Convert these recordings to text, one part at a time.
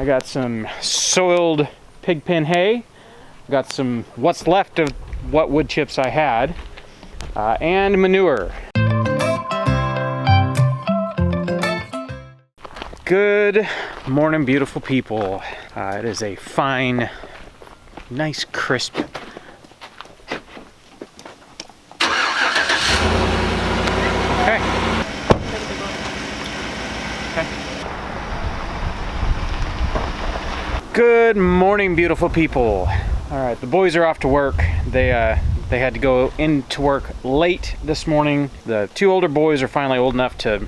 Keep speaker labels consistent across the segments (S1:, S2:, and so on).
S1: I got some soiled pig pen hay. Got some what's left of what wood chips I had, and manure. Good morning, beautiful people. It is a fine, nice, crisp. Okay. Good morning, beautiful people. All right, the boys are off to work. They had to go into work late this morning. The two older boys are finally old enough to,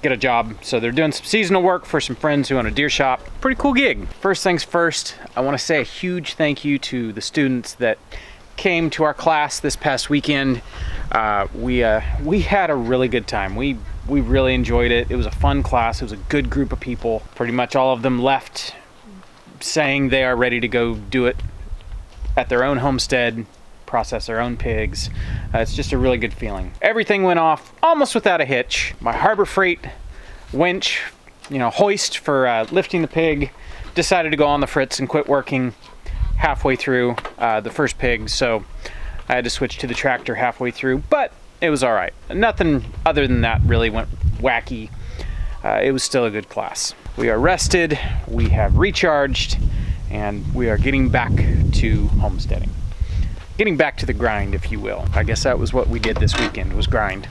S1: get a job. So they're doing some seasonal work for some friends who own a deer shop. Pretty cool gig. First things first, I want to say a huge thank you to the students that came to our class this past weekend. We had a really good time. We really enjoyed it. It was a fun class. It was a good group of people. Pretty much all of them left saying they are ready to go do it at their own homestead, process their own pigs. It's just a really good feeling. Everything went off almost without a hitch. My Harbor Freight winch, hoist for lifting the pig, decided to go on the fritz and quit working halfway through the first pig, so I had to switch to the tractor halfway through, but it was all right. Nothing other than that really went wacky. It was still a good class. We are rested, we have recharged, and we are getting back to homesteading. Getting back to the grind, if you will. I guess that was what we did this weekend, was grind.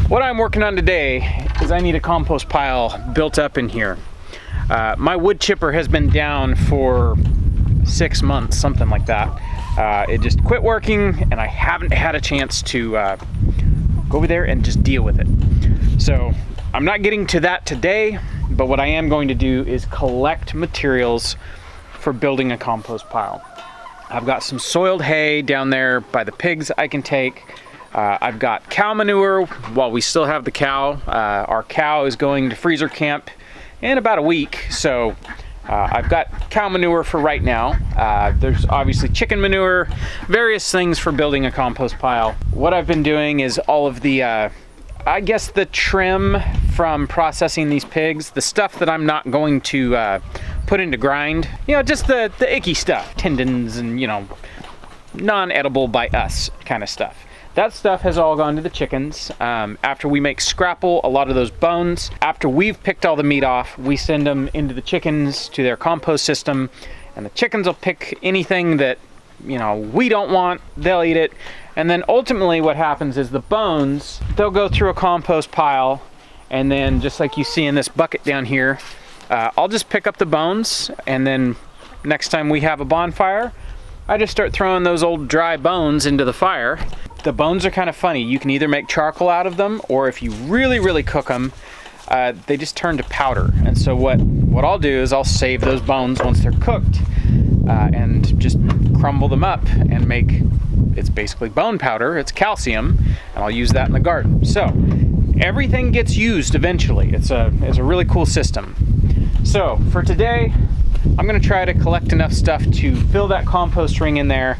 S1: What I'm working on today is I need a compost pile built up in here. My wood chipper has been down for 6 months, something like that. It just quit working, and I haven't had a chance to go over there and just deal with it. So I'm not getting to that today, but what I am going to do is collect materials for building a compost pile. I've got some soiled hay down there by the pigs I can take. I've got cow manure while we still have the cow. Our cow is going to freezer camp in about a week, so I've got cow manure for right now. There's obviously chicken manure, various things for building a compost pile. What I've been doing is all of the the trim from processing these pigs, the stuff that I'm not going to put into grind, just the icky stuff, tendons and, non-edible by us kind of stuff. That stuff has all gone to the chickens. After we make scrapple, a lot of those bones, after we've picked all the meat off, we send them into the chickens to their compost system, and the chickens will pick anything that, we don't want, they'll eat it. And then ultimately what happens is the bones, they'll go through a compost pile, and then just like you see in this bucket down here, I'll just pick up the bones, and then next time we have a bonfire, I just start throwing those old dry bones into the fire. The bones are kind of funny. You can either make charcoal out of them, or if you really, really cook them, they just turn to powder. And so what I'll do is I'll save those bones once they're cooked, and just crumble them up and make, it's basically bone powder, it's calcium, and I'll use that in the garden. So everything gets used eventually. It's a really cool system. So for today, I'm gonna try to collect enough stuff to fill that compost ring in there.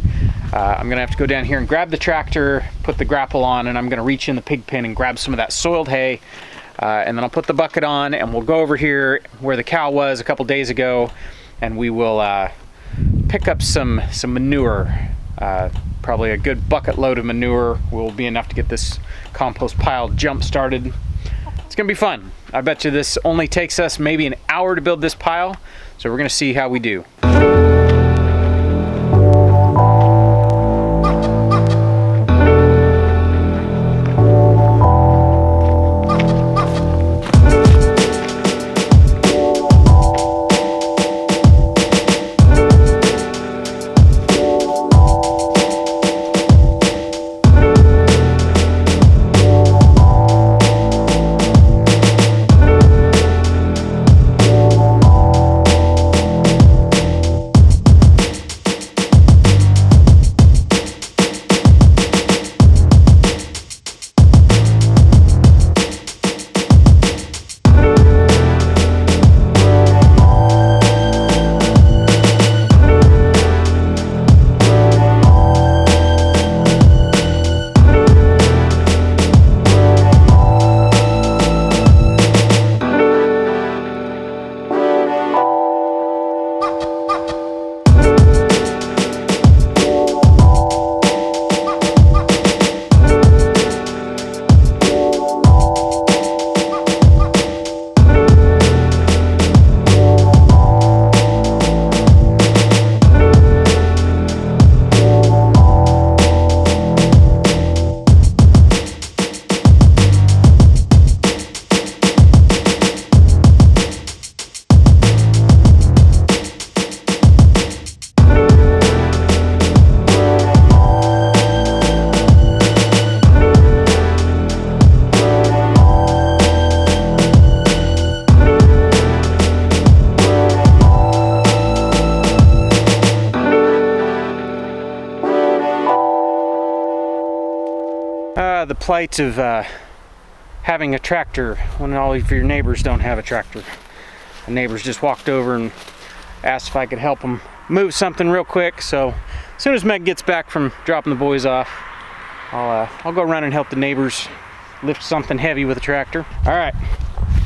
S1: I'm gonna have to go down here and grab the tractor, put the grapple on, and I'm gonna reach in the pig pen and grab some of that soiled hay. And then I'll put the bucket on, and we'll go over here where the cow was a couple days ago, and we will pick up some manure. Probably a good bucket load of manure will be enough to get this compost pile jump started. It's gonna be fun. I bet you this only takes us maybe an hour to build this pile, so we're gonna see how we do. plight of having a tractor when all of your neighbors don't have a tractor. The neighbors just walked over and asked if I could help them move something real quick. So as soon as Meg gets back from dropping the boys off, I'll go run and help the neighbors lift something heavy with a tractor. All right,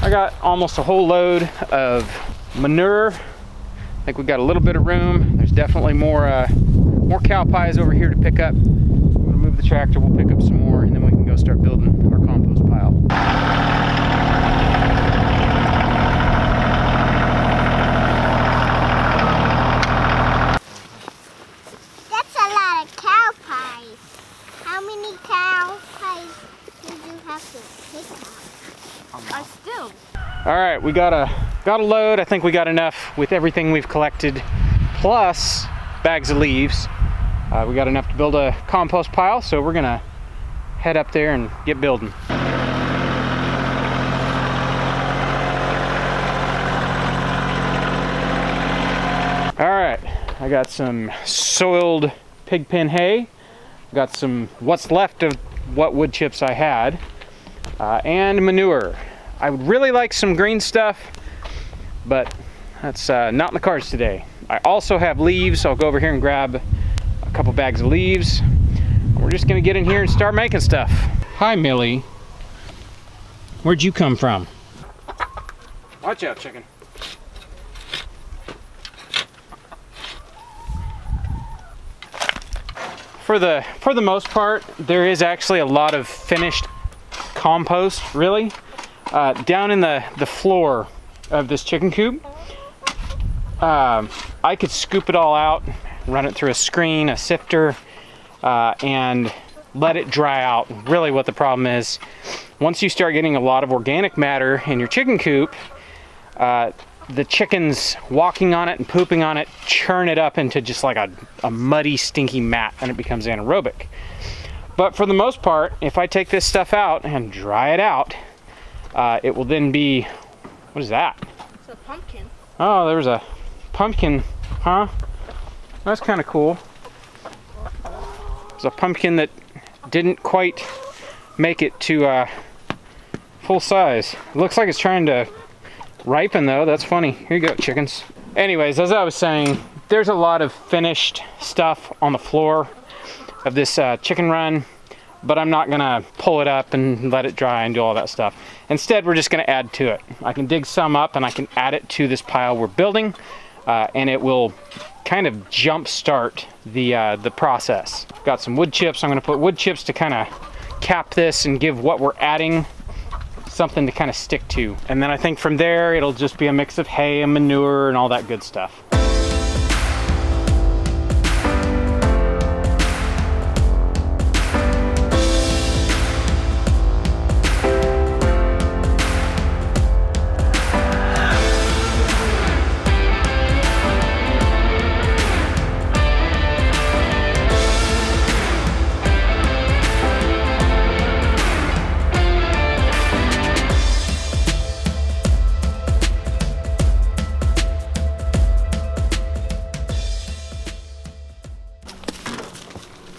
S1: I got almost a whole load of manure. I think we've got a little bit of room. There's definitely more cow pies over here to pick up. I'm gonna move the tractor, we'll pick up some more, and then we can go start building our compost pile.
S2: That's a lot of cow pies. How many cow pies did you have to pick up? Still.
S1: All right, we got a load. I think we got enough with everything we've collected, plus bags of leaves. We got enough to build a compost pile, so we're gonna head up there and get building. All right, I got some soiled pig pen hay, got some what's left of what wood chips I had, and manure. I would really like some green stuff, but that's not in the cards today. I also have leaves, so I'll go over here and grab a couple bags of leaves. We're just gonna get in here and start making stuff. Hi, Millie. Where'd you come from? Watch out, chicken. For the most part, there is actually a lot of finished compost, really. Down in the floor of this chicken coop. I could scoop it all out, run it through a screen, a sifter, and let it dry out. Really what the problem is, once you start getting a lot of organic matter in your chicken coop, the chickens walking on it and pooping on it churn it up into just like a muddy, stinky mat, and it becomes anaerobic. But for the most part, if I take this stuff out and dry it out, it will then be, what is that?
S2: It's a pumpkin.
S1: Oh, there's a pumpkin, huh? That's kind of cool. It's a pumpkin that didn't quite make it to full size. It looks like it's trying to ripen though. That's funny. Here you go, chickens. Anyways, as I was saying, there's a lot of finished stuff on the floor of this chicken run, but I'm not gonna pull it up and let it dry and do all that stuff. Instead, we're just gonna add to it. I can dig some up and I can add it to this pile we're building, and it will kind of jumpstart the process. Got some wood chips. I'm gonna put wood chips to kind of cap this and give what we're adding something to kind of stick to. And then I think from there, it'll just be a mix of hay and manure and all that good stuff.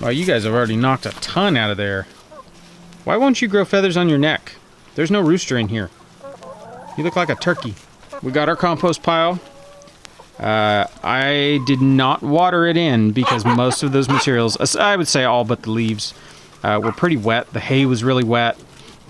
S1: Wow, you guys have already knocked a ton out of there. Why won't you grow feathers on your neck? There's no rooster in here. You look like a turkey. We got our compost pile. I did not water it in because most of those materials, I would say all but the leaves, were pretty wet. The hay was really wet.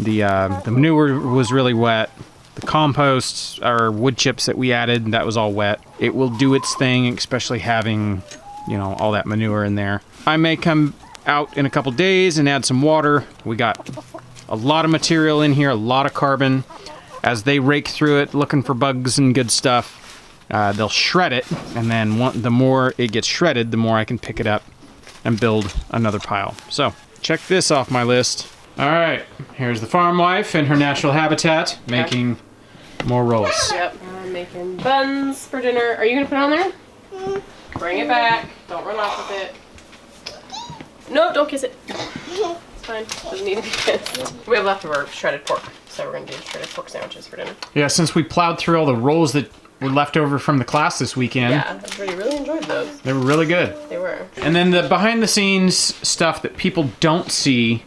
S1: The manure was really wet. The compost, or wood chips that we added, that was all wet. It will do its thing, especially having, you know, all that manure in there. I may come out in a couple days and add some water. We got a lot of material in here, a lot of carbon. As they rake through it, looking for bugs and good stuff, they'll shred it, and then the more it gets shredded, the more I can pick it up and build another pile. So, check this off my list. All right, here's the farm wife in her natural habitat, making more rolls.
S3: Yep, I'm making buns for dinner. Are you gonna put it on there? Bring it back. Don't run off with it. No, don't kiss it. It's fine. Doesn't need to be kissed. We have leftover shredded pork, so we're gonna do shredded pork sandwiches for dinner.
S1: Yeah, since we plowed through all the rolls that were left over from the class this weekend.
S3: Yeah, everybody really enjoyed those.
S1: They were really good.
S3: They were.
S1: And then the behind the scenes stuff that people don't see,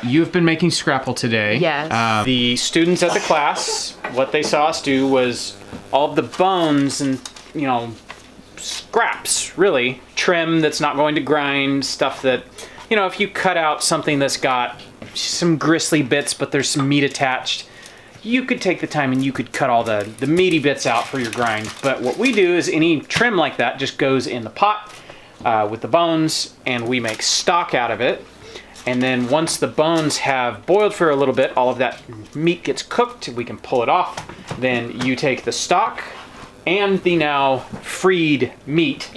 S1: You've been making scrapple today.
S3: Yes.
S1: The students at the class, what they saw us do was all of the bones and, scraps, really. Trim that's not going to grind, stuff that, if you cut out something that's got some gristly bits, but there's some meat attached, you could take the time and you could cut all the meaty bits out for your grind. But what we do is any trim like that just goes in the pot with the bones, and we make stock out of it. And then once the bones have boiled for a little bit, all of that meat gets cooked, we can pull it off. Then you take the stock and the now freed meat,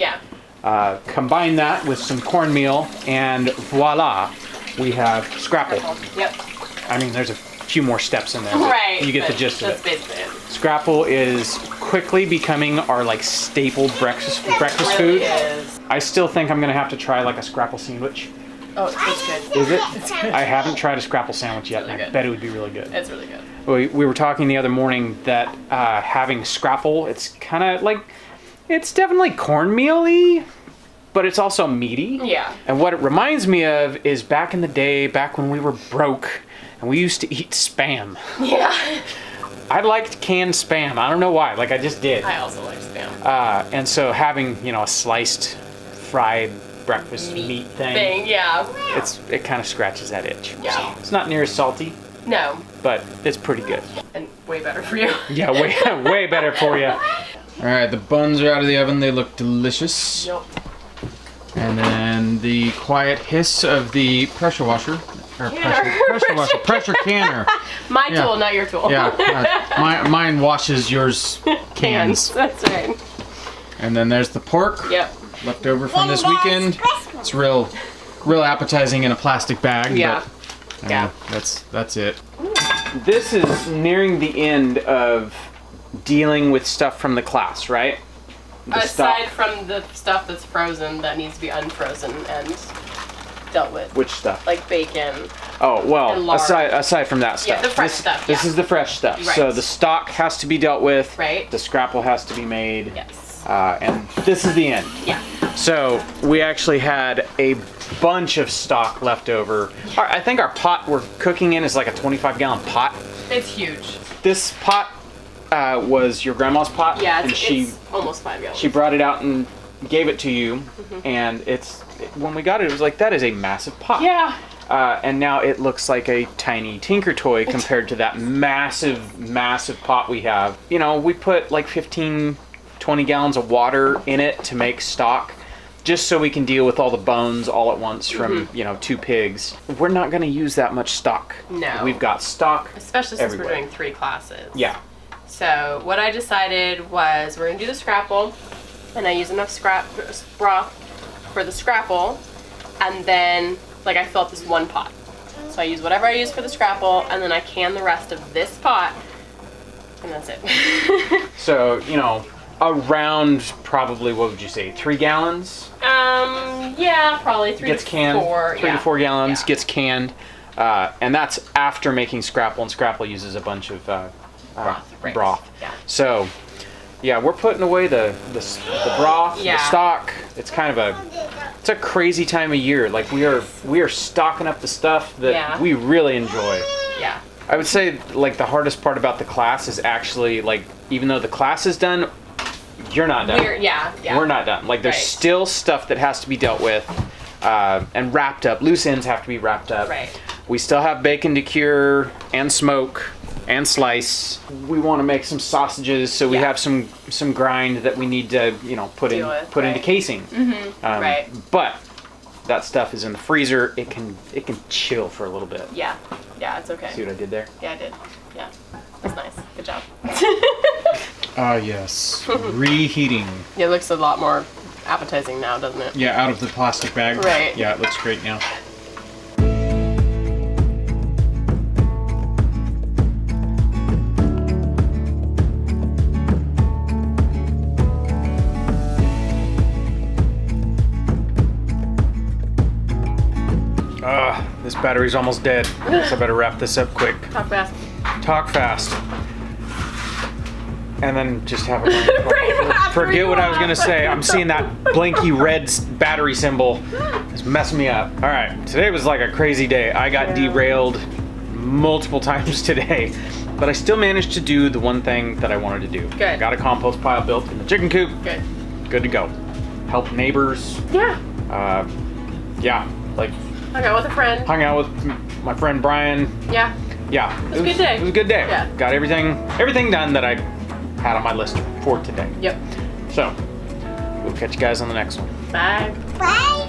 S1: combine that with some cornmeal, and voila, we have scrapple.
S3: Yep.
S1: I mean, there's a few more steps in there.
S3: Right.
S1: You get the gist of it.
S3: Basically it.
S1: Scrapple is quickly becoming our staple breakfast food.
S3: Is.
S1: I still think I'm gonna have to try a scrapple sandwich.
S3: Oh, it's good.
S1: Is it? I haven't tried a scrapple sandwich yet,
S3: Really
S1: and I
S3: good.
S1: bet it would be really good.
S3: It's really good.
S1: We were talking the other morning that having scrapple, it's kind of it's definitely cornmeal-y, but it's also meaty.
S3: Yeah.
S1: And what it reminds me of is back in the day, back when we were broke, and we used to eat Spam.
S3: Yeah.
S1: I liked canned Spam. I don't know why. I just did.
S3: I also like Spam.
S1: And so having, a sliced, fried breakfast meat thing,
S3: yeah.
S1: it kind of scratches that itch.
S3: Yeah.
S1: So it's not near as salty,
S3: No.
S1: but it's pretty good.
S3: And way better for you.
S1: Yeah, way better for you. All right, the buns are out of the oven. They look delicious.
S3: Yep.
S1: And then the quiet hiss of the pressure washer. Or pressure canner.
S3: My tool, not your tool.
S1: Yeah, mine washes yours cans.
S3: That's right.
S1: And then there's the pork.
S3: Yep.
S1: Left over from this weekend. It's real appetizing in a plastic bag.
S3: Yeah.
S1: But,
S3: Yeah.
S1: That's it. This is nearing the end of dealing with stuff from the class, right?
S3: Aside from the stuff that's frozen that needs to be unfrozen and dealt with.
S1: Which stuff?
S3: Like bacon.
S1: Oh,
S3: And
S1: well,
S3: lard.
S1: aside from that stuff.
S3: Yeah, the fresh stuff,
S1: This
S3: yeah.
S1: is the fresh stuff.
S3: Right.
S1: So the stock has to be dealt with.
S3: Right.
S1: The scrapple has to be made.
S3: Yes.
S1: And this is the end.
S3: Yeah.
S1: So we actually had a bunch of stock left over. I think our pot we're cooking in is like a 25-gallon pot.
S3: It's huge.
S1: This pot was your grandma's pot.
S3: Yeah,
S1: and
S3: it's almost 5 gallons.
S1: she brought it out and gave it to you.
S3: Mm-hmm.
S1: And when we got it, it was like, that is a massive pot.
S3: Yeah.
S1: And now it looks like a tiny Tinker Toy compared to that massive pot we have. We put like 15, 20 gallons of water in it to make stock, just so we can deal with all the bones all at once from, 2 pigs. We're not going to use that much stock.
S3: No.
S1: We've got stock
S3: Especially since
S1: everywhere.
S3: we're doing 3 classes.
S1: Yeah.
S3: So what I decided was we're going to do the scrapple, and I use enough broth for the scrapple, and then I fill up this one pot. So I use whatever I use for the scrapple, and then I can the rest of this pot, and that's it.
S1: So, around probably, what would you say, 3 gallons?
S3: Yeah, probably 3
S1: Gets
S3: to
S1: canned.
S3: 4.
S1: 3 to 4 gallons
S3: Yeah.
S1: gets canned. And that's after making scrapple, and scrapple uses a bunch of
S3: Right.
S1: broth.
S3: Yeah.
S1: So, yeah, we're putting away the broth,
S3: Yeah.
S1: the stock. It's kind of it's a crazy time of year. We are stocking up the stuff that we really enjoy.
S3: Yeah.
S1: I would say the hardest part about the class is actually even though the class is done, you're not done. We're not done. There's
S3: Right.
S1: still stuff that has to be dealt with and wrapped up. Loose ends have to be wrapped up.
S3: Right.
S1: We still have bacon to cure and smoke and slice. We want to make some sausages, so we have some grind that we need to put into casing.
S3: Right.
S1: But that stuff is in the freezer. It can chill for a little bit.
S3: Yeah. Yeah, it's okay.
S1: See what I did there?
S3: Yeah, I did. Yeah. That's nice. Good job.
S1: Ah, yes. Reheating.
S3: It looks a lot more appetizing now, doesn't it?
S1: Yeah, out of the plastic bag.
S3: Right.
S1: Yeah, it looks great now. This battery's almost dead, so I better wrap this up quick.
S3: Talk fast.
S1: Talk fast. And then just have a
S3: Pretty fast.
S1: Forget what I was gonna say. I'm seeing that blinky red battery symbol. It's messing me up. All right, today was like a crazy day. I got derailed multiple times today, but I still managed to do the one thing that I wanted to do.
S3: Good.
S1: Got a compost pile built in the chicken coop.
S3: Good.
S1: Good to go. Help neighbors.
S3: Yeah.
S1: Yeah, like
S3: Hung out with a friend.
S1: hung out with my friend Brian.
S3: Yeah.
S1: Yeah,
S3: was a good day.
S1: It was a good day.
S3: Yeah.
S1: Got everything done that I had on my list for today.
S3: Yep.
S1: So, we'll catch you guys on the next one.
S3: Bye.
S2: Bye.